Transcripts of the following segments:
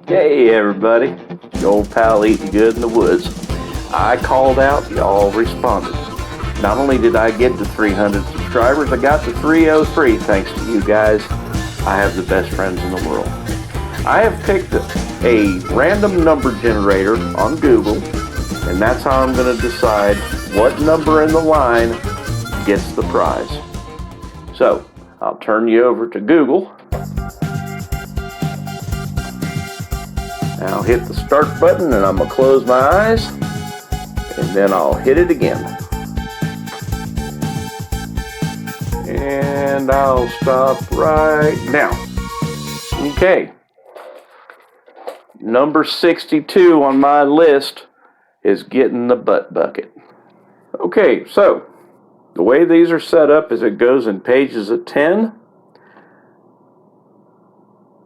Hey everybody, your old pal eating good in the woods. I called out, y'all responded. Not only did I get to 300 subscribers, I got to 303 thanks to you guys. I have the best friends in the world. I have picked a random number generator on Google, and that's how I'm going to decide what number in the line gets the prize. So, I'll turn you over to Google. I'll hit the start button and I'm going to close my eyes, and then I'll hit it again. And I'll stop right now. Okay. Number 62 on my list is getting the butt bucket. Okay, so the way these are set up is it goes in pages of 10.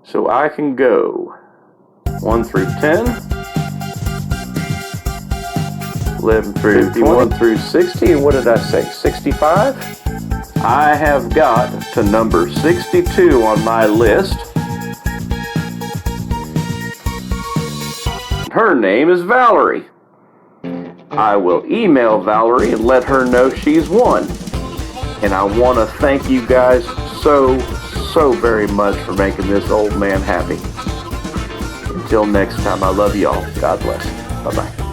So I can go 1 through 10, 11 through 51 through 60, and what did I say, 65? I have got to number 62 on my list. Her name is Valerie. I will email Valerie and let her know she's won. And I want to thank you guys so very much for making this old man happy. Until next time, I love you all. God bless. Bye-bye.